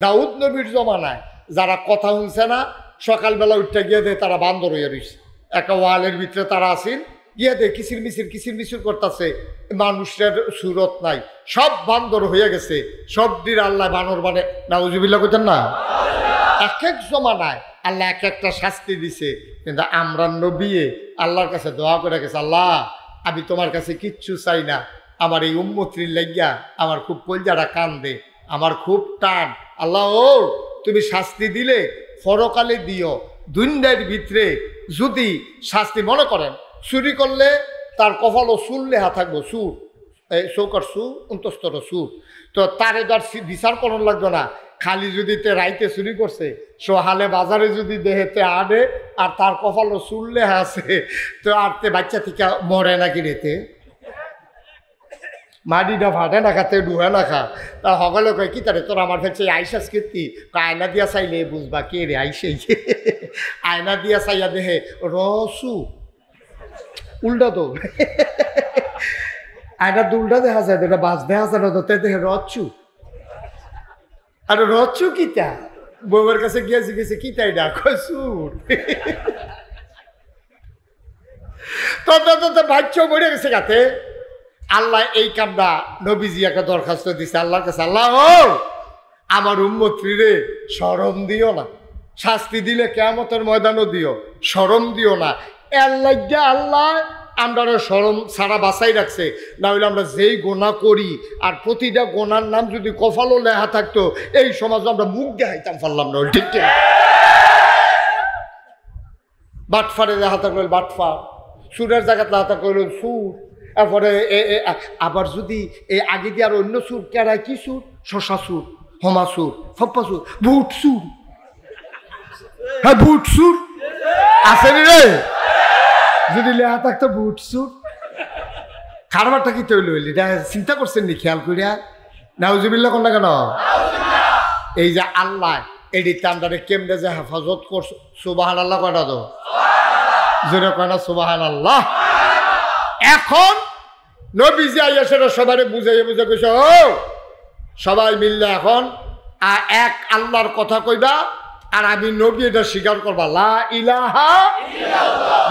দাউদ নবীর জমানায় যারা কথা শুনছে না সকালবেলা উঠতে গিয়ে দেয় তারা বান্দর হয়ে রয়েছে। একটা ওয়ালের ভিতরে তারা আসেন গিয়ে দেয় কিচির মিচির করতেছে, মানুষের সুরত নাই, সব বান্দর হয়ে গেছে। সব দিন আল্লাহ বানর মানে নাউজুবিল্লাহ করতেন না। এক এক জমানায় আল্লাহ এক একটা শাস্তি দিছে, কিন্তু আমরা নবী আল্লাহর কাছে দোয়া করে গেছে, আল্লাহ আমি তোমার কাছে কিচ্ছু চাই না, আমার এই উম্মতির লাগিয়া আমার খুব কলজাটা কান্দে, আমার খুব টান। আল্লাহ ও তুমি শাস্তি দিলে পরকালে দিও, দুনিয়ার ভিতরে যদি শাস্তি মনে করেন চুরি করলে তার কপাল ও সুর লেহা থাকবো, সুর চৌকার সুর অন্তস্তর সুর, তো তারে তার বিচার করার লাগতো না। খালি যদি তে রাইতে চুরি করছে সোহালে বাজারে যদি দেহেতে আনে আর তার কপাল ও সুর লেহা আছে, তো আর তে বাচ্চা থেকে মরে নাকি রেতে মাটিটা ফাটে না খাতে ডুহে না খা। তা সকলে কয় কি তারে তোর আমার কাছে আইসাস কীর্তি আয়না দিয়া চাইলে বুঝবা কে রে আইসে। আয়না দিয়া চাইয়া দেহে রসু উল্টা তো আয়না দুলটা দেখা যায়, এটা বাস দেখা যায় না, তো দেখে রচ্ছু। আর রচ্ছু কিতা বউয়ের কাছে গিয়েছে গেছে কিতা এটা কসুর তো বাচ্চাও মরে গেছে গাতে। আল্লাহ এই কামটা নবীজি একটা দরখাস্ত দিছে আল্লাহর কাছে, আল্লাহ ও আমার উম্মতরে শরম দিও না, শাস্তি দিলে কিয়ামতের ময়দানও দিও, শরম দিও না। এর লাগিয়া আল্লাহ আমরা শরম ছাড়া বাঁচাই রাখছে, না হলে আমরা যেই গোনা করি আর প্রতিটা গোনার নাম যদি কপালও লেখা থাকতো এই সমাজে আমরা মুখ দেখাইতাম পারলাম না। ঠিক ঠিক বাটফারে লেখা থাকলো বাটফার, সুরের জায়গাতে লেখা থাকলো সুর, এরপরে আবার যদি এই আগে দিয়ে আর অন্য সুর কেরায় কি সুর, শশা সুর, হমা সুর, ফপ্পা সুর, ভুট সুর, হ্যাঁ ভুট সুর আসেনি রে, যদি লেখা থাকতো ভুট সুর। খারবারটা কি তৈরি হইলি চিন্তা করছেন নি খেয়াল করিয়া? নাউজুবিল্লাহ কোন না কেন? এই যে আল্লাহ এডিতে আমরা কেমনে যে হেফাজত করছো, সুবাহান আল্লাহ কয়টা তো জোরে কয় না সুবাহান আল্লাহ। এখন নবীজি আইয়া সেটা সবাই বুঝাইয়া বুঝে কইছে, ও সবাই মিললে এখন এক আল্লাহর কথা কইবা আর আমি নবী এটা স্বীকার করবা, লা ইলাহা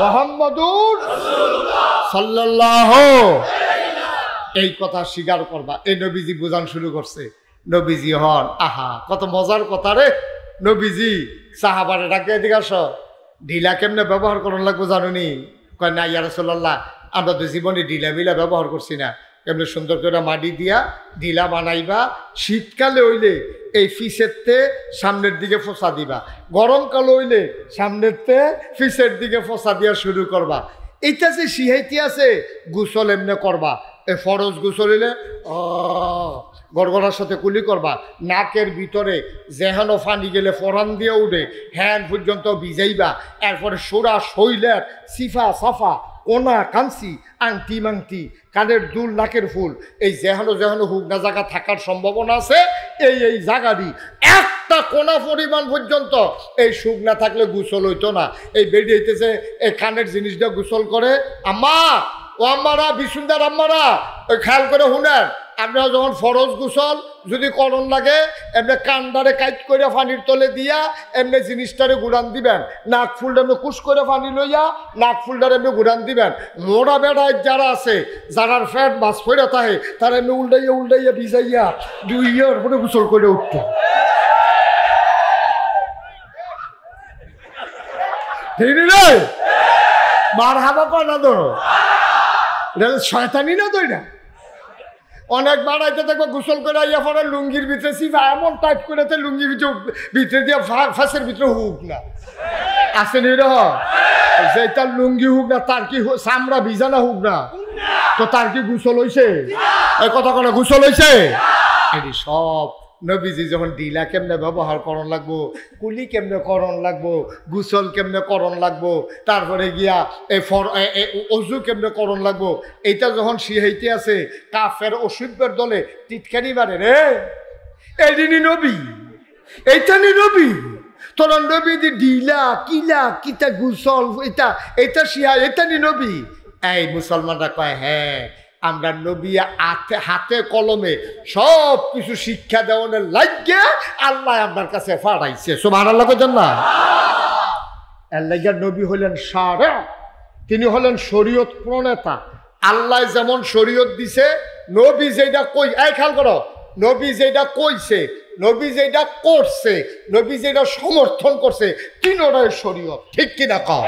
মুহাম্মাদুর সাল্লাল্লাহু এই কথা স্বীকার করবা। এই নবীজি বুঝান শুরু করছে। নবীজি হন আহা কত মজার কথা রে। নবীজি সাহাবারে ডাকে এদিকে আসো, ঢিলা কেমনে ব্যবহার করার লাগবে জানুনি? কয় না ইয়া রাসূলুল্লাহ আমরা তো জীবনে ঢিলা বিলা ব্যবহার করছি না, এমনি সুন্দর করে মাটি দিয়া ঢিলা বানাইবা, শীতকালে হইলে এই ফিসেরতে সামনের দিকে ফোসা দিবা, গরমকালে হইলে সামনেরতে ফিসের দিকে ফোসা দিয়া শুরু করবা। এইটা যে শিহাইতে আছে গোসল এমনি করবা, এই ফরজ গোসল হইলে গড়গড়ার সাথে কুলি করবা, নাকের ভিতরে যেহেন ফানি গেলে ফরান দিয়ে উঠে হ্যান পর্যন্ত ভিজাইবা, এরপরে সোরা শৈলের সিফা সাফা কোনা কাঞ্চি আংটি মাংটি কানের দুল নাকের ফুল এই যেহেন হুগনা জায়গা থাকার সম্ভাবনা আছে, এই জায়গারই একটা কোনা পরিমাণ পর্যন্ত এই সুখ না থাকলে গোসল হইতো না। এই বেডি হইতেছে এই কানের জিনিসটা গোসল করে। আম্মা ও আম্মারা বিশুন্দার আম্মারা ওই খেয়াল করে শুনেন, আপনারা যখন ফরজ গোসল যদি করণ লাগে এমনি কান্ডারে কাইট করে পানির তলে দিয়া এমনি জিনিসটারে গুড়ান দিবেন, নাক ফুলটা এমনি কুশ করে পানি লইয়া নাক ফুলটারে এমনি গুড়ান দিবেন। মোড়া বেড়ায় যারা আছে যারার ফ্যাট মাছ ফেরা থাকে তারা এমনি উল্টাইয়া ভিজাইয়া দুইয়ার পরে গোসল করে উঠতো। ঠিক রে মার হাবা কনা তো শয়তানি না তো এটা। অনেক বাড়াইতে দেখবো গোসল করে আইয়া পরে লুঙ্গির ভিতরে সিফা এমন টাইট করেছে লুঙ্গির ভিতরে দিয়ে ফাঁসের ভিতরে হুক না আসেনি রে, যেটা লুঙ্গি হুক না তার কি চামড়া ভিজানা হুক না, তো তার কি গোসল হয়েছে? এই কথা কোনো গোসল হয়েছে? এটি সব নবীজি যখন ঢিলা কেমনে ব্যবহার করণ লাগবো, কুলি কেমনে করণ লাগবো, গোসল কেমনে করণ লাগবো, তারপরে গিয়া অজু কেমনে করণ লাগবো, এইটা যখন শিহাইতে আছে কাফের অসভ্যের দলে টিটকারি মারে রে, এইদিনই নবী এইটানি নবী। তোরা নবী দি ঢিলা কিলা কিতা গোসল এটা শিহা এটানি নবী। এই মুসলমানরা কয় হ্যাঁ আমরা নবী হাতে কলমে সব কিছু শিক্ষা দেওয়ানের লাগিয়ে আল্লাহ আপনার কাছে পাঠাইছে। সুবহানাল্লাহ কইতেন না? এর লাগিয়া নবী হলেন শারে, তিনি হলেন শরীয়ত প্রণেতা। আল্লাহ যেমন শরীয়ত দিছে, নবী যেটা কই, এই খেয়াল করো, নবী যেটা কইছে, নবী যেটা করছে, নবী যেটা সমর্থন করছে, তিনটাই শরীয়ত। ঠিক কিনা কও?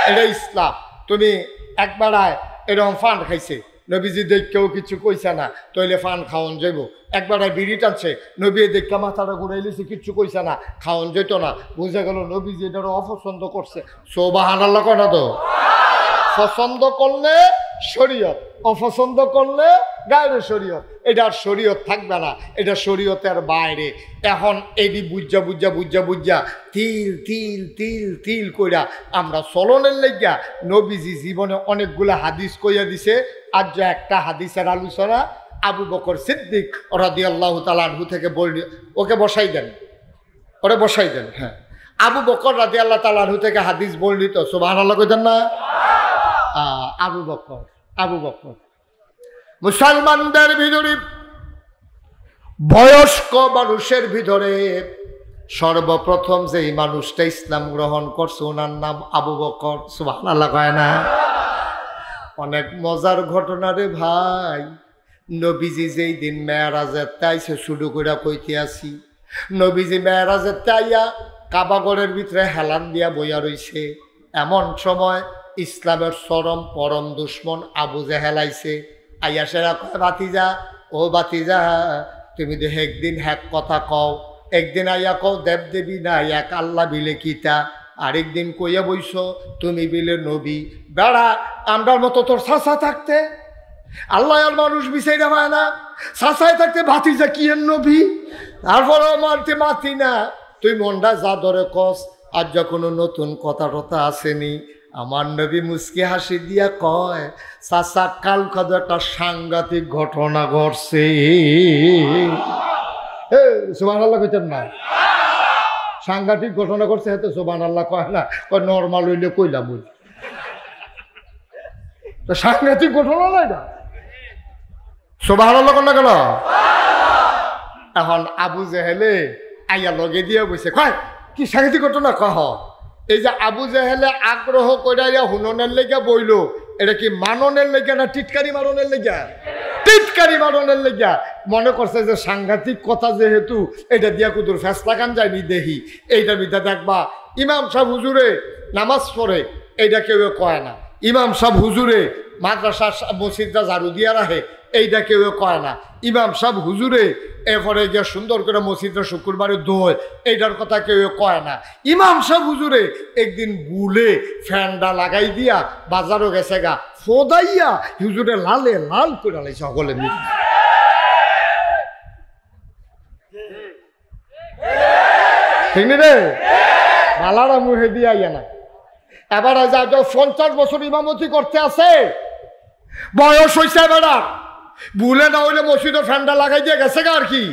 এটা ইসলাম। তুমি একবার এরকম ফান খাইছে, নবীজি দেখেও কিছু কইছে না, তইলে ফান খাওয়ান যাইব। একবার বিড়ি টানছে, নবী দেখে মাথাটা ঘুরাইলেছে, কিচ্ছু কইছে না, খাওয়ান যেত না। বুঝে গেল নবীজি এটারও অপছন্দ করছে। সুবহানাল্লাহ কয় না তো? পছন্দ করলে শরীয়ত, অপছন্দ করলে গায়ের শরীয়ত। এটার শরীয়ত থাকবে না, এটা শরীয়তের বাইরে। এখন এটি বুঝা বুঝা বুঝা বুঝা তিল তিল তিল তিল কইরা আমরা চলনের লেগা নবীজি জীবনে অনেকগুলো হাদিস কইয়া দিছে। আজ যে একটা হাদিসের আলোচনা আবু বকর সিদ্দিক রাদিয়াল্লাহু তাআলা আনহু থেকে বলল, ওকে বসাই দেন, ওরে বসাই দেন। হ্যাঁ, আবু বকর রাদিয়াল্লাহু তাআলা আনহু থেকে হাদিস বর্ণিত। সুবহানাল্লাহ কইতেন না? আবু বকর, আবু বকর মুসলমানদের ভিতরে, বয়স্ক মানুষের ভিতরে সর্বপ্রথম যেই মানুষটা ইসলাম গ্রহণ করছে ওনার নাম আবু বকর। সুবহানাল্লাহ কয় না? অনেক মজার ঘটনা রে ভাই। নবীজি যেই দিন মেরাজের তাইছে শুরু করে কইতে আসি, নবীজি মেরাজের তাইয়া কাবাগরের ভিতরে হেলান দিয়া বইয়া রইছে। এমন সময় ইসলামের চরম পরম দুশ্মন আবু জেহেল আইছে। আইয়া সেরা কয়, বাতিজা, ও বাতিজা, তুমি তো একদিন হ্যাক কথা কও, একদিন আইয়া কও দেব দেবী না এক আল্লাহ বিলে কিতা, আরেকদিন কইয়া বইস তুমি বিলে নবী। বেড়া, আমরার মতো তোর চাচা থাকতে আল্লাহ আর মানুষ বিচাইরা পায় না, চাচায় থাকতে ভাতিজা কি এর নবী, তারপরেও মানতে মাতি না। তুই মনটা যা ধরে কস, আর যখন নতুন কথা টথা আসেনি। আমার নবী মুস্কি হাসি দিয়া কয়, চাচা কাল কত একটা সাংঘাতিক ঘটনা ঘটছে। সুবহানাল্লাহ কইতেন না? সাংঘাতিক ঘটনা ঘটছে, হয়তো সুবহানাল্লাহ কয় না, কয় নর্মাল হইলে কইলাম বই। তো সাংঘাতিক ঘটনা নাই না? সুবহানাল্লাহ কন না কেন? এখন আবু জেহেলে আইয়া লগে দিয়ে বসে কয়, কি সাংঘাতিক ঘটনা? কহ, এই যে আবু জেহেলে আগ্রহ কইরা হুননের লেগে বইল, এটা কি মাননের লেগে না টিটকারি মারনের লেগে? টিটকারি মারনের লেগে। মনে করছে যে সাংঘাতিক কথা যেহেতু, এটা দিয়া কুদুর ফেসলা কান যায়নি দেখি, এইটার ভিতরে দেখবা ইমাম সাহেব হুজুরে নামাজ পড়ে, এইটা কেউ কয় না। ইমাম সাহেব হুজুরে মাদ্রাসা মসজিদটা ঝাড়ু দিয়া রাখে, এইটা কেউ কয় না। ইমাম সাহেব হুজুরে এরপরে গিয়ে সুন্দর করে মসজিদটা শুক্রবারে দোয়, এইটার কথা কেউ কয় না। ইমাম সাহেব হুজুরে একদিন বুলে ফ্যানটা লাগাই দিয়া বাজারও গেছে গা, ফোদাইয়া হুজুরে লালে লাল করে লাইছে সকলে মিলে। ঠিক রে? মালারা মুহে দিয়া ইয়া না। এবার যা 50 বছর ইমামতি করতে আছে, বয়স হয়েছে, বেড়া ভুলে না হইলে মসজিদে ফ্যানটা লাগাই দিয়ে গেছে গা আর কি।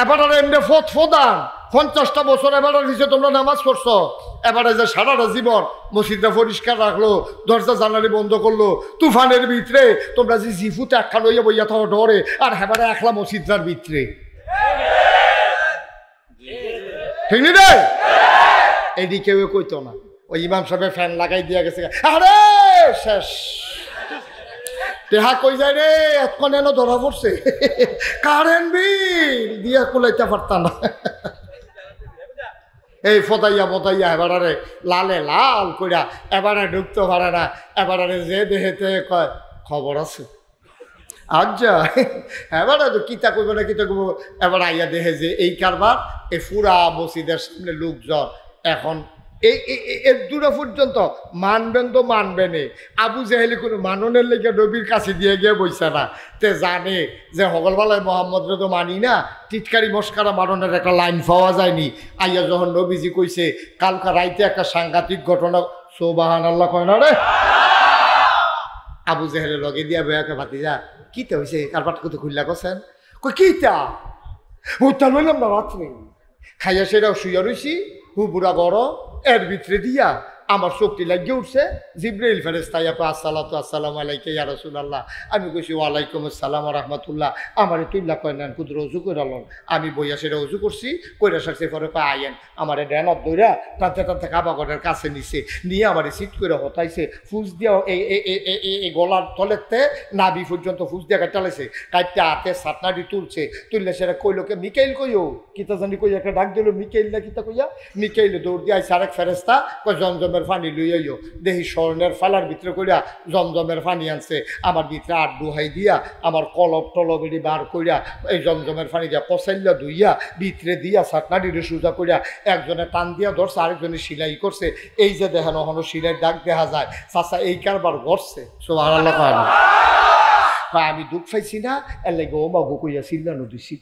এবার এমনি ফোদান 50টা বছর এবার দিচ্ছে তোমরা নামাজ পড়ছো, এবারে যে সারাটা জীবন মসজিদটা পরিষ্কার রাখলো, দরজা জানালি বন্ধ করলো, তুফানের ভিতরে তোমরা যে জিফুতে একখান হইয়া বইয়া থাকো ডরে, আর হেবারে একলা মসজিদটার ভিতরে। ঠিক নি রে? এটি কেউ কইতো না। ওই ইমাম সাহেব ফ্যান লাগাই দিয়া গেছে, আরে শেষ টেহা কই যায় রে, এতক্ষণ এনে ধরা পড়ছে, কারেন্ট বিল দিয়া কুলাইতে পারতাম না। এই ফতাইয়া ফতাইয়া এবারে লালে লাল কইরা এবারে ঢুকতে পারে না। এবারে যে দেহেতে কয় খবর আছে, আচ্ছা এবারে তো কিতা করবো না কিতা করবো। এবার আইয়া দেখে যে এই কারবার, এই পুরা মসজিদের সামনে লোকজন। এখন এর দূরে পর্যন্ত মানবেন তো মানবেনে, আবু জেহেলি কোনো মাননের লেগে নবীর কাছে দিয়ে গিয়ে বইছে না। তে জানে যে হগলবেলায় মোহাম্মদরে তো মানি না, টিটকারি মস্কারা মাননের একটা লাইন পাওয়া যায়নি। আইয়া যখন নবীজি কইছে কালকা রাইতে একটা সাংঘাতিক ঘটনা, সুবহানাল্লাহ কয় না রে? আবু জেহেলের লগে দিয়া বয়াকে ভাতিজা কিতা হয়েছে, কারবার কত খুললা করছেন? কই কিতা ওটা লইলাম না রাত্রে, খাইয়া সেটাও শুইয়া রইছি, হু বুড়া বড় এর ভিতরে দিয়া আমার চোখটি লাগিয়ে উঠছে। জিব্রাইল ফেরেশতা কয় আসসালাতু আসসালামু আলাইকা ইয়া রাসূলুল্লাহ। আমি কইছি ওয়ালাইকুম আসসালাম ওয়া রাহমাতুল্লাহ। আমারে তুইলা কয় নেন কুদর ওযু করে লন। আমি বইয়া সেটা ওযু করছি, কইরা সারছে পরে কয় আইয়েন। আমারে ড্যানত দইরা টানতে টানতে কাবাগরের কাছে নিছে, নিয়ে আমারে সিট করে হতাইছে, ফুস দিয়া এই গলার তলেতে নাভি পর্যন্ত ফুস দিয়া কাটালাইছে, কাটতে হাতে সাতনাডি তুলছে, তুললে সেটা কইলোকে মিকাইল কইও কিতা জানি কই একটা ডাক দিল মিকাইল না কিতা কইয়া, মিকাইল দৌড় দিয়ে আইসা আরেক ফেরেশতা কয় জমজমের পানি লই আইও। দেখি স্বর্ণের ফালার ভিতরে কইরা জমজমের পানি আনছে, আমার ভিতরে আর ডুহাই দিয়া আমার কলব টলব এটি বার কইরা এই জমজমের পানি দিয়া কসাইল্লা ধুইয়া ভিতরে দিয়া সাতনাডিরে সোজা কইরা একজনে টান দিয়া ধরছে, আরেকজনে সিলাই করছে। এই যে দেখেন ওখানে সিলাই দাগ দেখা যায়, চাচা এই কারবার ঘটছে। সুবহানাল্লাহ কয় না? আমি দুঃখ পাইছি না, এর লাগে ও বাবু কইয়া সিল্লানো দিছি,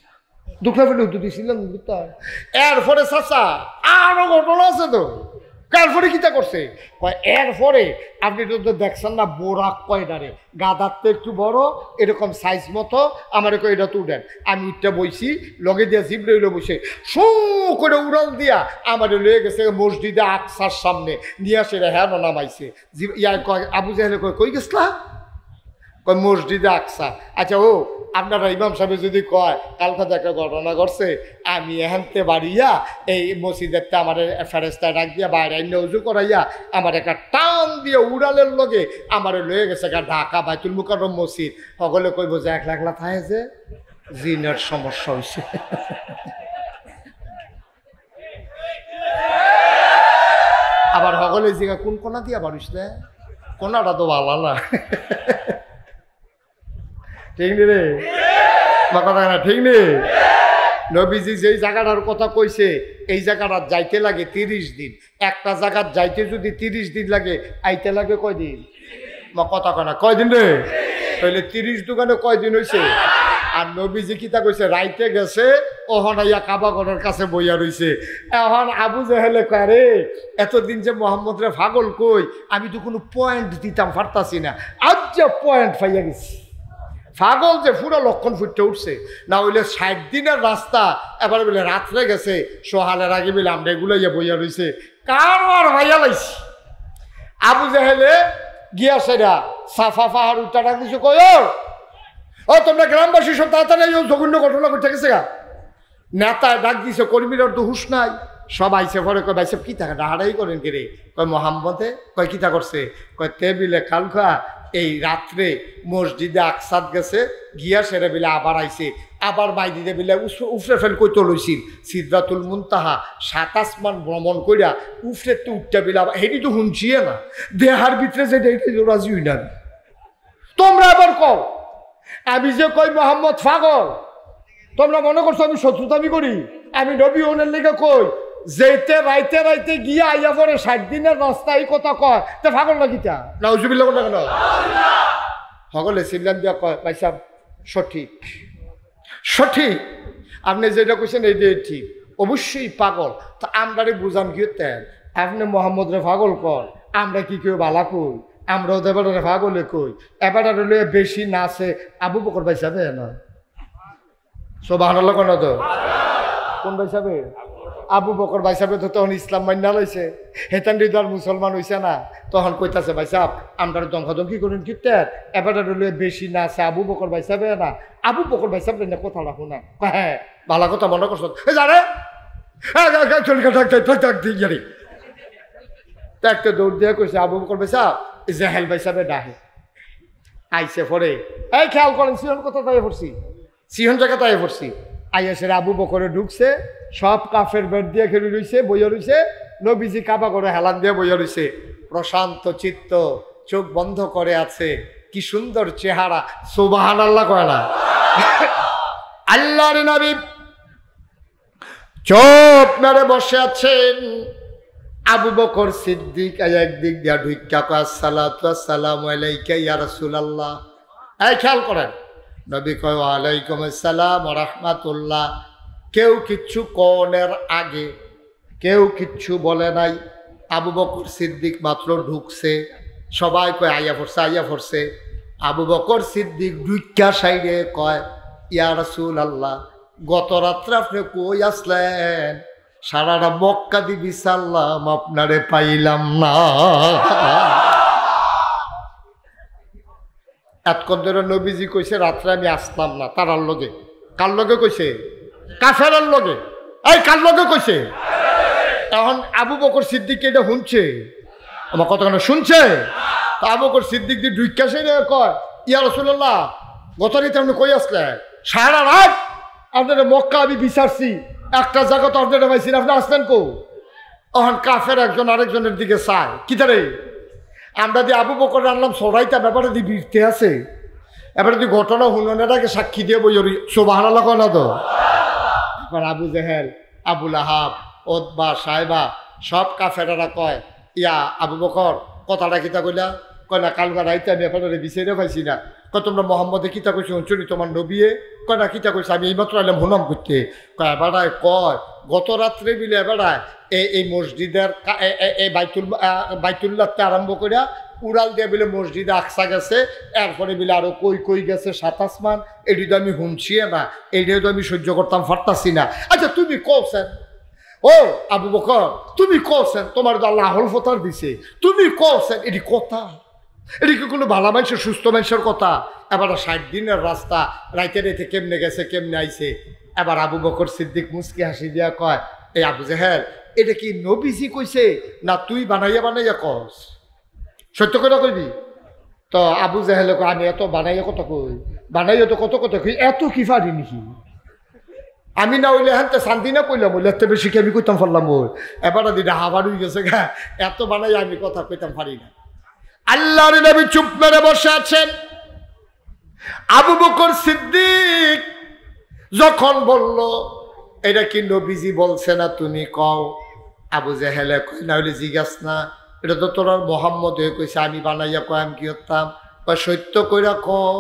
দুঃখ না পেলে উদ্যোগ দিছিলাম। এরপরে চাচা আরো ঘটনা আছে তো। এরপরে কিতা করছে এরপরে আপনি তো দেখছেন না বোরাক কয়ডারে গাদার তো একটু বড় এরকম সাইজ মতো, আমার কয় এটা তো উঠেন। আমি উঠটা বইছি, লগে দিয়া জিব্রাইল বসে শু করে উড়াল দিয়া আমার লয়ে গেছে মসজিদে আকসার সামনে নিয়ে আসে হ্যাঁ নামাইছে। ইয়ার কয় আবু জাহেলে কই গেছলা? কয় মসজিদে আকসা। আচ্ছা ও আপনারা ইমাম সাহেব যদি কয় কালকে একটা ঘটনা ঘটছে, আমি এখানতে বাড়িয়া এই মসজিদেরতে আমার ফেরেস্তায় ডাক দিয়া বাইরে আইনে উজু করাইয়া আমার একটা টান দিয়ে উড়ালের লগে আমার লয়ে গেছে ঢাকা বাইতুল মুকাররম মসজিদ। সকলে কইব যে একলা একলা থাকে যে জিনের সমস্যা হয়েছে। আবার সকলে জিগা কোন কোনা দিয়া বাড়িস না, কোনাটা তো ভালো না। ঠিক নি রে কথা না? ঠিক নেই? নবীজি যেই জায়গাটার কথা কইছে এই জায়গাটা যাইতে লাগে 30 দিন। একটা জায়গার যাইতে যদি 30 দিন লাগে, আইতে লাগে কয়দিন? কথা কয় না, কয়দিন রে? তাহলে 30 দোকানে কয়দিন হয়েছে? আর নবীজি কিতা কইছে রাইতে গেছে, ওহন আইয়া কাবাগরের কাছে বইয়া রইছে। এখন আবু জাহেলে কয় রে এতদিন যে মোহাম্মদ রে পাগল কই, আমি তো কোনো পয়েন্ট দিতাম পারতাছি না, আজ যে পয়েন্ট পাইয়া গেছি। পাগল যে পুরো লক্ষণ ফুটতে উঠছে, না হইলে 60 দিনের রাস্তা এবার বলে রাত্রে গেছে, সোহালের আগে বলে আমরা এগুলো ইয়ে বইয়া রয়েছে, কার আর ভাইয়া লাইছি। আবু জাহেলে গিয়া সেরা সাফা পাহাড় উত্তাটা কিছু কয় ও তোমরা গ্রামবাসী সব তাড়াতাড়ি জঘন্য ঘটনা ঘটে গেছে গা। নেতায় ডাক দিছে, কর্মীর তো হুশ নাই, সব আইসে পরে কয় ভাই সব কী থাকে ডাহাড়াই করেন কে রে? কয় মোহাম্মদে। কয় কিতা করছে? কয় টেবিলে কালকা এই রাত্রে মসজিদে আকসাদ গেছে, গিয়া সেরে বিলে আবার আইছে, আবার বাইদিতে বিলে উফরে ফেল কইতে লইছিল সিদরাতুল মুনতাহা 7 আসমান ভ্রমণ কইরা উফরে তো উঠতে বিলে আবার হেঁটি তো শুনছিয়ে না দেহার ভিতরে যেটা এটাই রাজি হই না। তোমরা আবার কও আমি যে কই মোহাম্মদ পাগল, তোমরা মনে করছো আমি শত্রুতামি করি? আমি নবী ওনের লেগে কই যেতে রাইতে রাইতে গিয়া আইয়া পরে 60 দিনের রাস্তা এই কথা কয়, তা পাগল না কিতা? নাউজুবিল্লাহ কথা কেন? সকলে সিল্লান দিয়া কয় ভাই সাহেব সঠিক সঠিক, আপনি যেটা কইছেন এইটাই ঠিক, অবশ্যই পাগল। তা আমরারে বুঝান কি তেন আপনি মোহাম্মদ রে পাগল কর, আমরা কি কেউ বালা কই? আমরা ওদের এবারে পাগলে কই, এবারে লয়ে বেশি নাচে আবু বকর ভাই সাহেব না সুবহানাল্লাহ কোন তো কোন ভাই সাহেব? আবু বকর ভাই সাহেব তো তখন ইসলাম মান্না লইছে, হেতান হৃদয় মুসলমান হইছে না, তখন কইতাছে ভাই সাহেব আমরা দমখাদমকি করেন কিতের এবারে লয়ে বেশি নাচে আবু বকর ভাই সাহেব না। আবু বকর ভাই সাহেব না কথা রাখো না, হ্যাঁ ভালো কথা মনে করছো জানে একটা দৌড় দিয়ে কইছে আবু বকর ভাই সাহেব জাহেল ভাই সাহেব ডাহে আইসে পরে এই খেয়াল করেন সিহন কথা তাই পড়ছি, সিহন জায়গা তাই পড়ছি। আইয়াসের আবু বকরে ঢুকছে, সব কাফের বেড দিয়ে খেলে রইছে, বইয়া রইছে, নবীজি কাবা করে হেলান দিয়ে বইয়া রইছে, প্রশান্ত চিত্ত, চোখ বন্ধ করে আছে, কি সুন্দর চেহারা। সুবহানাল্লাহ কয় না? আল্লাহর নবী চোখ মেরে বসে আছেন। আবু বকর সিদ্দিক একদিক দিয়া ঢুইকা কয় আসসালাতু আসসালামু আলাইকা ইয়া রাসূলুল্লাহ। এই খেয়াল করেন, নবী কয় ওয়ালাইকুম আসসালাম ওয়া রাহমাতুল্লাহ। কেউ কিচ্ছু কনের আগে কেউ কিচ্ছু বলে নাই। আবু বকর সিদ্দিক মাত্র ঢুকছে, সবাই কয় আইয়া পড়ছে আইয়া পড়ছে। আবু বকর সিদ্দিক ঢুইকা সাইডে কয় ইয়া রাসূলুল্লাহ, গত রাত্রে আপনি কই আসলেন? সারাটা মক্কা দিবি সাল্লাম আপনারে পাইলাম না। এতক্ষণ ধরে নবীজি কইছে রাত্রে আমি আসলাম না তারার লগে। কার লগে কইছে? কাফেরের লগে। এই কার লগে কইছে? এখন আবু বকর সিদ্দিক এটা শুনছে, আমার কতক্ষণ শুনছে। তা আবু বকর সিদ্দিক দিয়ে ঢুকাছে রে, কয় ইয়া রাসূলুল্লাহ গত রাতে আপনি কই আসলে? সারা রাত আপনার মক্কা আমি বিচারছি, একটা জায়গা তো আপনারা পাইছি না, আপনি আসলেন কো? এখন কাফের একজন আরেকজনের দিকে চায়, কি তারে আমরা দিয়ে আবু বকর আনলাম সরাইটা ব্যাপারে দিয়ে বিরতে আছে, এবারে তুই ঘটনা হুননেরাকে সাক্ষী দিয়ে বই সুবহানাল্লাহ কয় না তো? এখন আবু জেহেল, আবুল আহাব, ওতবা, সাহেবা সব কাফেরারা কয় ইয়া আবু বকর কথাটা কিতা কইলা? কয় না কালকা রাইতে আমি আপনারা বিচারে পাইছি না। কয় তোমরা মোহাম্মদে কিতা কইছো অঞ্চলি তোমার নবিয়ে? কয় না কিতা কইছে আমি এইমাত্র আইলাম হুনাম করতে। কয় এবারায় কয় গত রাত্রে বিলে এবারায় এই মসজিদের এই বাইতুল্লাহতে আরম্ভ করিয়া উড়াল দিয়ে বিলে মসজিদে আকসা গেছে, এরপরে বিলে আরো কই কই গেছে 7 আসমান। এটি তো আমি শুনছি না, এইটাই তো আমি সহ্য করতাম পারতাছি না। আচ্ছা তুমি কওছেন ও আবু বকর, তুমি কওছেন তোমার তো আল্লাহ আহল ফতার দিছে, তুমি কওছেন এটি কথা? এটি কি কোনো ভালো মানুষের সুস্থ মানুষের কথা? এবার 60 দিনের রাস্তা রাইতে রাইতে কেমনে গেছে কেমনে আইছে। এবার আবু বকর সিদ্দিক মুস্কি হাসি দিয়া কয় এই আবু জেহেল এটা কি নবীজি কইছে না তুই বানাইয়া বানাইয়া কস? সত্য কথা কইবি? তো আবু জেহেল কয় আমি এত বানাইয়া কত কই, বানাইয়া তো কত কত কই, এত কি পারি নাকি? আমি না হইলে হ্যাঁ শান্তি না কইলাম, হইলে এত বেশি কি আমি কইতাম পারলাম? ওই এবার দিটা হাবার হয়ে গেছে গা, এত বানাই আমি কথা কইতাম পারি না। আল্লাহর নবী চুপ মেরে বসে আছেন। আবু বকর সিদ্দিক যখন বলল এটা কি নবীজি বলছে না তুমি কও, আবু জেহেলে কই না হইলে জিজ্ঞাস না, এটা তো তোর মোহাম্মদ হয়ে কইছে, আমি বানাইয়া কয় আমি কি করতাম? কয় সত্য কইরা কও,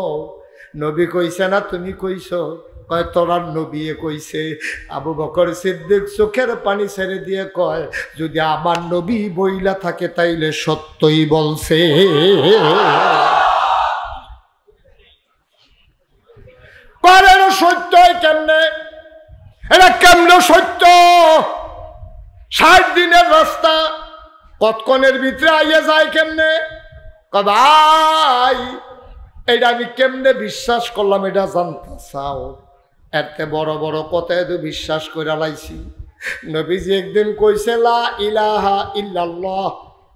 নবী কইছে না তুমি কইছো? কয় তোরার নবী কইছে। আবু বকর সিদ্দিক চোখের পানি ছেড়ে দিয়ে কয় যদি আমার নবী বইলা থাকে তাইলে সত্যই বলছে। সত্য কেমনে? এটা কেমনে সত্য? 60 দিনের রাস্তা কতক্ষণের ভিতরে আইয়া যায় কেমনে? ভাই এটা আমি কেমনে বিশ্বাস করলাম এটা জানতে চাও? এতে বড় বড় কথায় তো বিশ্বাস করে লাইছি। নবীজি একদিন কইছে লা ইলাহা ইল্লাল্লাহ,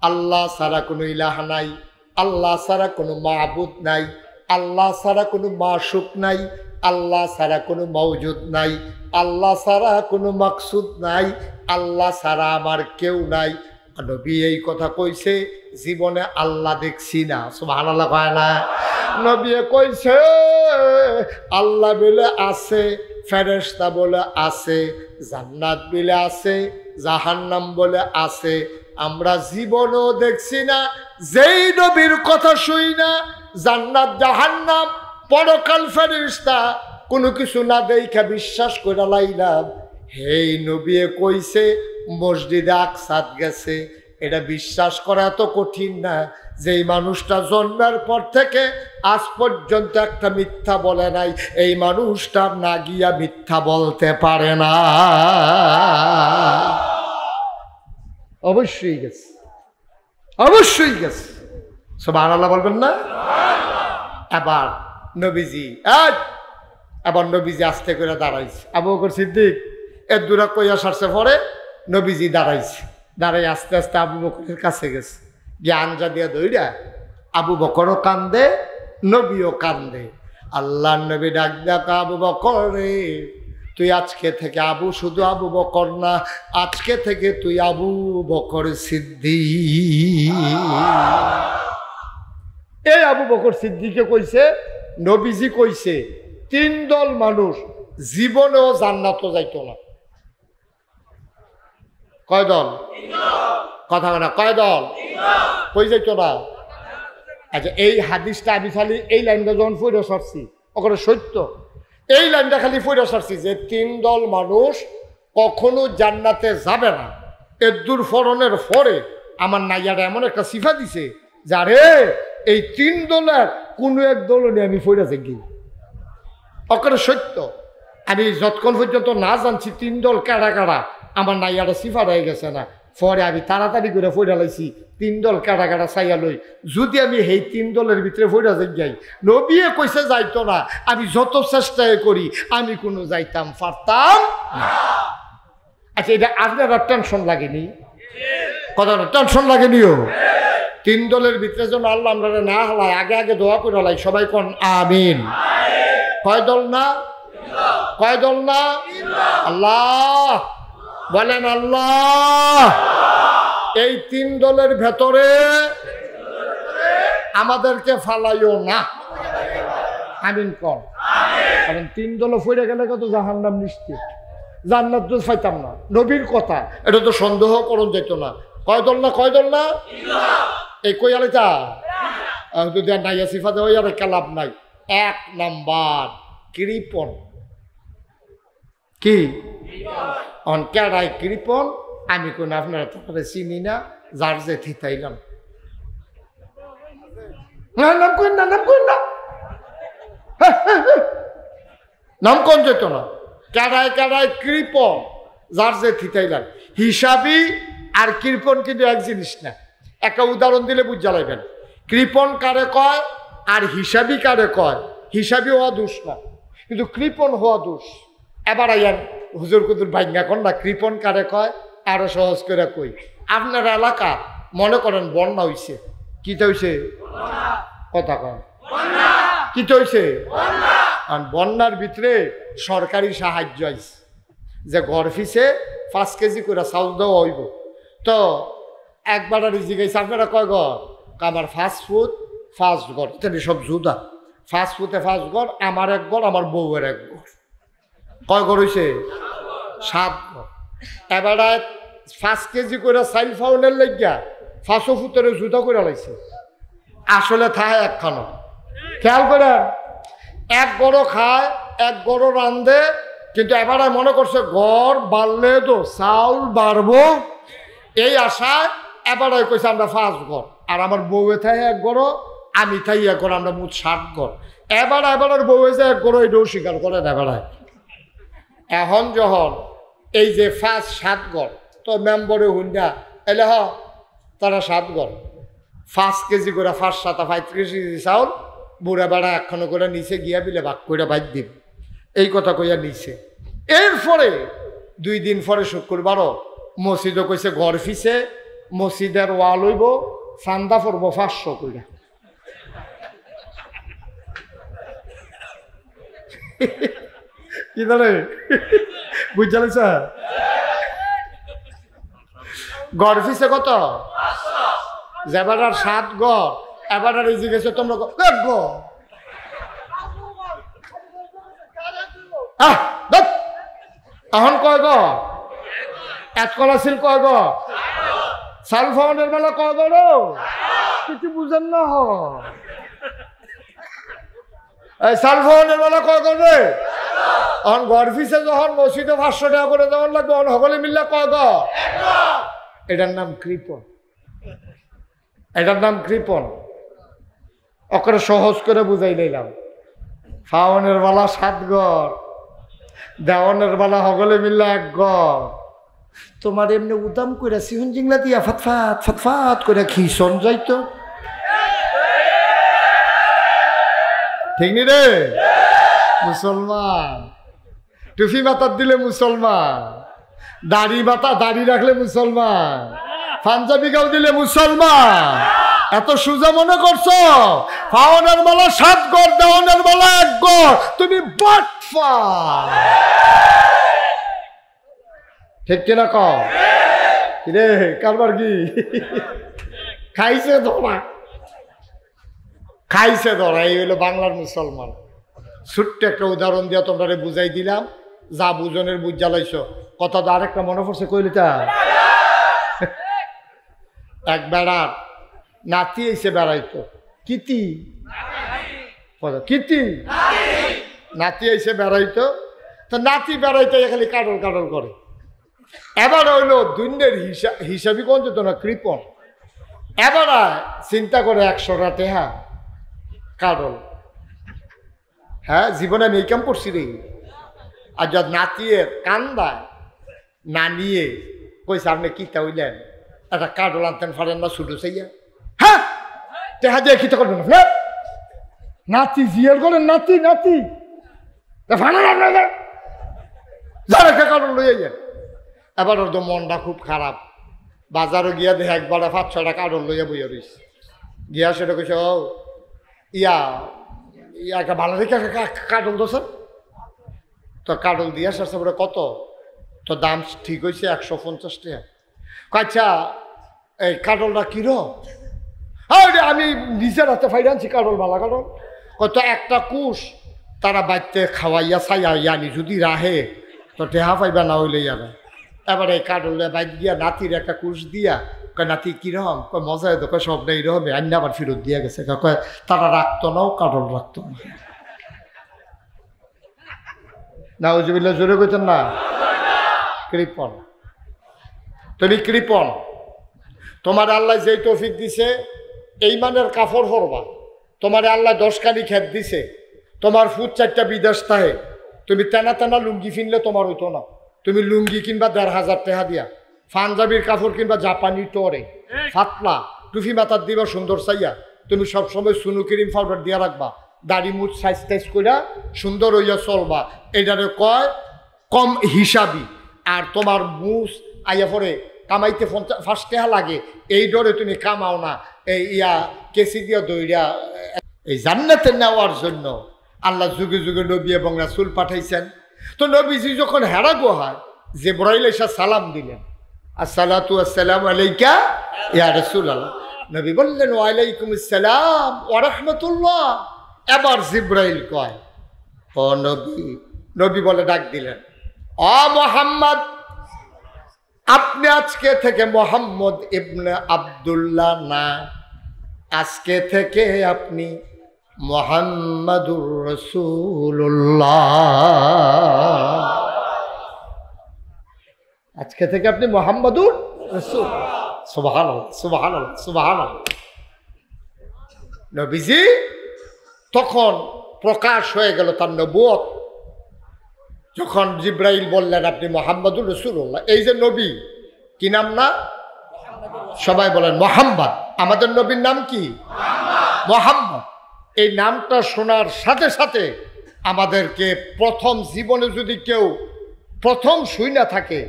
আল্লাহ ছাড়া কোনো ইলাহা নাই, আল্লাহ ছাড়া কোনো মাবুদ নাই, আল্লাহ ছাড়া কোনো মাশুক নাই, আল্লাহ ছাড়া কোনো মওজুদ নাই, আল্লাহ ছাড়া কোনো মাকসুদ নাই, আল্লাহ ছাড়া আমার কেউ নাই। নবী এই কথা কইছে, জীবনে আল্লাহ দেখছি না। সুবহানাল্লাহ কয় না? নবী কইছে আল্লাহ বলে আছে, ফেরেশতা বলে আছে, জান্নাত বলে আছে, জাহান্নাম বলে আছে। আমরা জীবনও দেখছি না। যেই নবীর কথা শুই না জান্নাত জাহান্নাম পরকাল ফেরেশতা কোনো কিছু না দেখা বিশ্বাস করে লাইলাম। হেই নবী কইছে মসজিদে আকসাত গেছে, এটা বিশ্বাস করা এত কঠিন না। যেই মানুষটা জন্মের পর থেকে আজ পর্যন্ত একটা মিথ্যা বলে নাই, এই মানুষটা না গিয়া মিথ্যা বলতে পারে না। অবশ্যই গেছে, অবশ্যই গেছে। সুবহানাল্লাহ বলবেন না? এবার নবীজি এবার নবীজি আস্তে করে দাঁড়াইছে। আবু বকর সিদ্দিক এর দূরে কইয়া সারছে, পরে নবীজি দাঁড়াইছে। দাঁড়াই আস্তে আস্তে আবু বকরের কাছে গেছে, জ্ঞান যা দিয়া দইরা আবু বকরও কান্দে, নবীও কান্দে। আল্লাহ নবী ডাক ডাক আবু বকর রে, তুই আজকে থেকে আবু শুধু আবু বকর না, আজকে থেকে তুই আবু বকর সিদ্দিক। এই আবু বকর সিদ্দিকে কইছে নবীজি কইছে 3 দল মানুষ জীবনেও জান্নাতও যাইতো না। কয় দল? কথা না, কয় দল? কই যাইতো না? আচ্ছা এই হাদিসটা আমি খালি এই লাইনটা যখন পড়ে সারছি ওখানে সত্য, এই লাইনটা খালি পড়ে সারছি যে 3 দল মানুষ কখনো জান্নাতে যাবে না। এর দূর ফরনের পরে আমার নাইয়াটা এমন একটা সিফা দিছে যারে এই 3 দলের কোনো এক দল নিয়ে আমি পড়ে থাকি। ওখানে সত্য আমি যতক্ষণ পর্যন্ত না জানছি 3 দল কারা কারা, আমার নাইয়াটা সিফার হয়ে গেছে না। পরে আমি তাড়াতাড়ি করে ফইরা লাইছি 3 দল কাটা কাটা চাইয়া লই। যদি আমি এই 3 দলের ভিতরে ফইরা যাই, নবিয়ে কইছে যাইতো না, আমি যত চেষ্টাই করি আমি কোনো যাইতাম পারতাম না। আচ্ছা, এটা আপনার টেনশন লাগেনি? কথাটা টেনশন লাগেনিও? 3 দলের ভিতরে যেন আল্লাহ আমরা না হালায়, আগে আগে দোয়া করে হালাই। সবাই কোন আমিন। কয় দল না? কয় দল না? আল্লাহ বলেন আল্লাহ এই 3 দলের ভেতরে আমাদেরকে ফালাইও না। আমিন কর। কারণ 3 দল ফিরে গেলে কত জাহান্নাম নিশ্চিত, জান্নাত তো পাইতাম না। নবীর কথা, এটা তো সন্দেহ করণ যেত না। কয় দল না? কয় দল না? এই কই আলেটা যদি নাইয়া সিফা দেওয়া আর একটা লাভ নাই। 1 নাম্বার কৃপণ। কি অনকেরাই কৃপণ? আমি কোন আপনারা তাহলে চিনি না, যার যে থিতাইলাম। নাম কইন না, নাম কইন না, নাম কোন যেত না। কেডায় কেডায় কৃপণ, যার যে থিতাইলাম। হিসাবি আর কৃপণ কিন্তু এক জিনিস না। একটা উদাহরণ দিলে বুঝ জ্বালাইবেন। কৃপণ কারে কয় আর হিসাবি কারে কয়? হিসাবি হওয়া দোষ না, কিন্তু কৃপণ হওয়া দোষ। এবার আইয়ান হুজুর কুতুর ভাঙ্গা কন না, কৃপণ কারে কয়? আরো সহজ করে কই। আপনার এলাকা মনে করেন বন্যা হইছে। কিটা হইছে? কথা কন। কিটা হইছে? বন্যার ভিতরে সরকারি সাহায্য আইছে, যে ঘর ফিসে 5 কেজি করে চাউল দেওয়া হইব। তো একবার আর জিজ্ঞাসা, আপনারা কয় ঘর? আমার ফাস্টফুড 5 ঘর। ইত্যাদি সব জুদা। ফাস্টফুডে 5 ঘর, আমার 1 ঘর, আমার বউয়ের 1 ঘর। কয় ঘর হইছে? 7 ঘর। এবার 5 কেজি করে চাইল ফাউলের লাগিয়া 5 ফুটের জুতা করে লাইছে। আসলে থায় একখানো। খেয়াল করেন, 1 গড়ো খায়, 1 গড়ো রান্ধে, কিন্তু এবার মনে করছে ঘর বাড়লে তো চাউল বাড়বো, এই আশায় এবার কইছে আমরা 5 ঘর। আর আমার বউয়ে থাই 1 গড়ো, আমি থাই 1 ঘর, আমরা মোট 7 ঘর। এবার বউয়ে যে 1 গড়ো, এটাও স্বীকার করে না। এবার এখন যখন এই যে 7 ঘর, তো মেম্বরে হুন্ডা এলে তারা 7 ঘর, 5 কেজি করে 5 7 35 কেজি চাউল বুড়া বেড়া একখানো করে নিচে গিয়া বিলে ভাগ করে বাইর দিব, এই কথা কইয়া নিছে। এরপরে 2 দিন পরে শুক্রবারও মসজিদও কইছে ঘর ফিসে মসজিদের ওয়াল হইব, চান্দা পড়বো 500 কইরা। কি জানে বুঝালে স্যার? ঘর ফিসে কত? যেবার 7 ঘর। এবার আর ইজি গেছে তোমরা 1 ঘর। এখন কয় ঘর? 1 কলা ছিল কয় ঘর? সাল ফাউন্ডের বেলা কয় ঘর? কিছু বুঝেন না। সাল ফাউন্ডের বেলা কয় ঘর রে? এখন ঘর ফিসে যখন মসজিদে 500 টাকা করে দেওয়ার লাগবে, সকলে মিললে কয় ঘর? এটার নাম কৃপণ। এটার নাম কৃপণ। ওকে সহজ করে বুঝাই নিলাম। ফাউনের বেলা 7 ঘর, দেওয়ানের বেলা সকলে মিললে 1 ঘর। তোমার এমনি উদাম করে সিহন জিংলা দিয়া ফাতফাত ফাতফাত করে খিসন যাইতো, ঠিক নি রে? মুসলমান টুপি মাথার দিলে মুসলমান, দাড়ি রাখলে মুসলমান, পাঞ্জাবি গাও দিলে মুসলমান। এত সোজা মনে করছো? ফাওনের বেলা 7 ঘর, দেওয়ানের বেলা 1 ঘর। তুমি বাটফার, ঠিক কিনা কও? রে কারবার কি খাইছে ধরা, খাইছে ধরা। এই হলো বাংলার মুসলমান। ছোট্ট একটা উদাহরণ দিয়ে তোমরা বুঝাই দিলাম, যা বুঝনের বুঝ জ্বালাইছ। কথা তো আরেকটা মনে পড়ছে, কইলিটা এক বেড়ার নাতি এসে বেড়াইতো। কিতি কিতি নাতি এসে বেড়াইতো। তো নাতি বেড়াইতে খালি কাটল কাটল করে। এবার হইলো দুনিয়ার হিসাবই কোন যেত না, কৃপণ। এবার চিন্তা করে 100 রাতে কাটল। জীবনে আমি এই কাম করছি রে। আর যা নাতিয়ের কান্দায় না নিয়ে কইছে আপনি কিতা হইলেন, একটা কাঠল আনতেন পারেন না ছুটো চাইয়া? হ্যাঁ টেহা দিয়ে কিতা করবেন না, নাতি জিয়ার করেন, নাতি নাতি ফানেন আপনাদের যার একটা কাঠল লইয়া যান। এবার ওর তো মনটা খুব খারাপ, বাজারও গিয়া দেখে একবারে 5-6টা কাঠল লইয়া বইয়া রয়েছে। গিয়া সেটা কইছে ও ইয়া ইয়া একটা ভালো দেখে কাঠল তো স্যার, তো কাঠল দিয়ে আসছে বলে কত, তো দাম ঠিক হয়েছে 150 টাকা। আচ্ছা এই কাঠলটা কিরো? আমি নিজের হাতে ফাইড আনছি কাঠল, ভালো কাঠল। কত একটা কুশ তারা বাড়িতে খাওয়াইয়া ছাইয়া আনি, যদি রাহে তো টেহা পাইবা, না হইলে ইয়ারা। এবার এই কাঠলে বাইক গিয়া নাতির একটা কুশ দিয়া কয় নাতি কিরকম, কয় মজা হতো, কয় সব নেই রকমে আন্না আবার ফেরত দিয়া গেছে। কয় তারা রাখতো নাও, কাঠল রাখতো না। নাউজুবিল্লাহ জোরে কইতেন না? কৃপণ, তুমি কৃপণ। তোমার আল্লাহ যেই তৌফিক দিছে এই মানের কাপড় পরবা, তোমার আল্লাহ 10খানি ক্ষেত দিছে, তোমার ফুট 4টা বিদেশ থাকে, তুমি টানা টানা লুঙ্গি কিনলে তোমার হইতো না। তুমি লুঙ্গি কিনবা 1500 টাকা দিয়া, পাঞ্জাবির কাপড় কিনবা জাপানি টরে ফাতলা, টুফি মাথার দিবা সুন্দর চাইয়া, তুমি সবসময় সুনু ক্রিম পাউডার দিয়া রাখবা, দাড়ি মুখ সাইজ টাইজ কইরা সুন্দর হইয়া চলবা, এটারে কয় কম হিসাবি। আর তোমার মুখ আইয়া পরে কামাইতে 5 টাকা লাগে, এই ডরে তুমি কামাও না, এই ইয়া কেসি দিয়া দইরা। এই জান্নাতে নেওয়ার জন্য আল্লাহ যুগে যুগে নবী এবং রাসূল পাঠাইছেন। তো নবীজি যখন হেরা গোহায় জিবরাইল এসে সালাম দিলেন, আসসালাতু আসসালামু আলাইকা ইয়া রাসূলুল্লাহ, নবী বললেন ওয়া আলাইকুমুস সালাম ওয়া রাহমাতুল্লাহ। এবার জিবরাইল কয় ও নবী, নবী বলে ডাক দিলেন, ও মুহাম্মদ, আপনি আজকে থেকে মুহাম্মদ ইবনে আব্দুল্লাহ না, আজকে থেকে আপনি মুহাম্মাদুর রাসূলুল্লাহ। আজকে থেকে আপনি মুহাম্মাদুর রাসূল। সুবহানাল্লাহ সুবহানাল্লাহ সুবহানাল্লাহ। নবীজি তখন প্রকাশ হয়ে গেল তার নবুয়ত। যখন জিব্রাইল বললেন আপনি মুহাম্মাদুর রাসূলুল্লাহ, এই যে নবী কি নাম না, সবাই বলেন মুহাম্মদ। আমাদের নবীর নাম কি? মুহাম্মদ। এই নামটা শোনার সাথে সাথে আমাদেরকে প্রথম জীবনে যদি কেউ প্রথম শুই না থাকে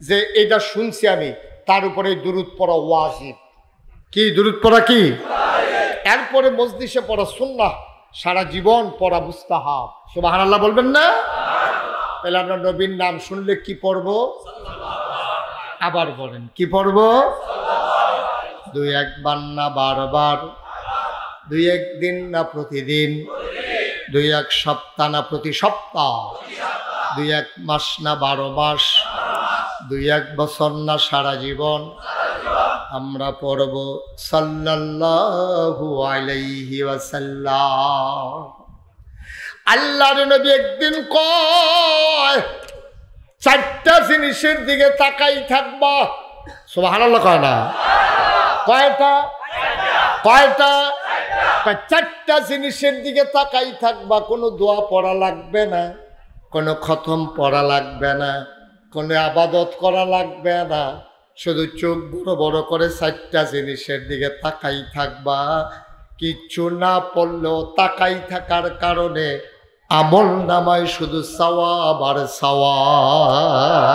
যে এটা শুনছি আমি, তার উপরে দুরূদ পড়া ওয়াজিব। কি দুরূদ পড়া? কি এরপরে মজলিসে পড়া সুন্নাহ, সারা জীবন পড়া মুস্তাহাব। সুবহানাল্লাহ বলবেন না? তাহলে আমরা নবীর নাম শুনলে কি পড়ব? আবার বলেন কি পড়ব? 2-1 বার না বারবার, 2-1 দিন না প্রতিদিন, 2-1 সপ্তাহ না প্রতি সপ্তাহ, 2-1 মাস না 12 মাস, 2-1 বছর না সারা জীবন আমরা পড়ব সাল্লাল্লাহু আলাইহি ওয়াসাল্লাম। আল্লাহর নবী একদিন কয় 4টা জিনিসের দিকে তাকাই থাকবা। সুবহানাল্লাহ কয় না? কয়টা? কয়টা? 4টা জিনিসের দিকে তাকাই থাকবা। কোনো দোয়া পড়া লাগবে না, কোনো খতম পড়া লাগবে না, কোনো আবাদত করা লাগবে না, শুধু চোখ বড় বড় করে 4টা জিনিসের দিকে তাকাই থাকবা। কিচ্ছু না পড়লেও তাকাই থাকার কারণে আমল নামায় শুধু সওয়াব আর সওয়াব।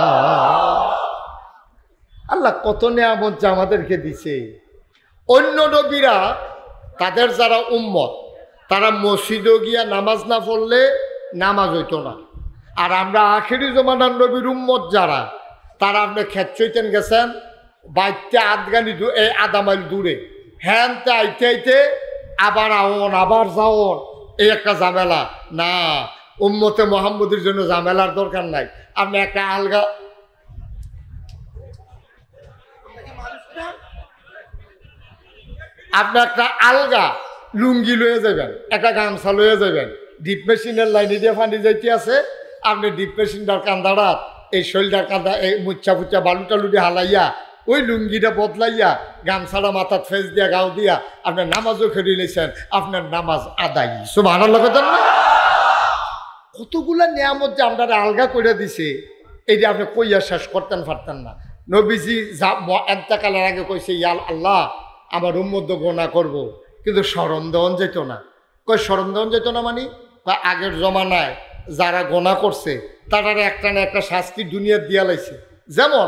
আল্লাহ কত নিয়ামত যে আমাদেরকে দিছে। অন্য নবীরা তাদের যারা উম্মত তারা মসজিদে গিয়া নামাজ না পড়লে নামাজ হইতো না। আর আমরা আখেরি জমানার নবীর উম্মত যারা, তারা আপনি ক্ষেত চৈতেন গেছেন বাইতে আধা মাইল দূরে, হ্যানতে আইতে আইতে আবার আওন আবার যাওন, এই একটা ঝামেলা না। উম্মতে মুহাম্মদের জন্য ঝামেলার দরকার নাই। আপনি একটা আলগা লুঙ্গি লয়ে যাবেন, একটা গামছা লয়ে যাবেন, ডিপ মেশিনের লাইনে দিয়ে ফান্ডি যাইতে আছে, আপনি ডিপ মেশিনটার কান্দাড়া এই শৈলটার কান্দা এই মুচ্ছা ফুচ্ছা বালু টালু দিয়ে হালাইয়া ওই লুঙ্গিটা বদলাইয়া গামছাটা মাথার ফেস দিয়া গাও দিয়া আপনার নামাজও খেয়ে নিয়েছেন, আপনার নামাজ আদায়। সুবহানাল্লাহ কথা না? কতগুলা নিয়ামত যে আমরা আলগা করে দিছে, এইটা আপনি কইয়া শেষ করতেন পারতেন না। নবীজি যা এন্তেকালের আগে কইছে, ইয়া আল্লাহ আমার উম্মত গোনা করব, কিন্তু স্মরণ দেওয়ান যেত না। কই স্মরণ দেওয়ান যেত না মানে আগের জমানায় যারা গোনা করছে তারা একটা না একটা শাস্তি দুনিয়া দিয়া লাইছে। যেমন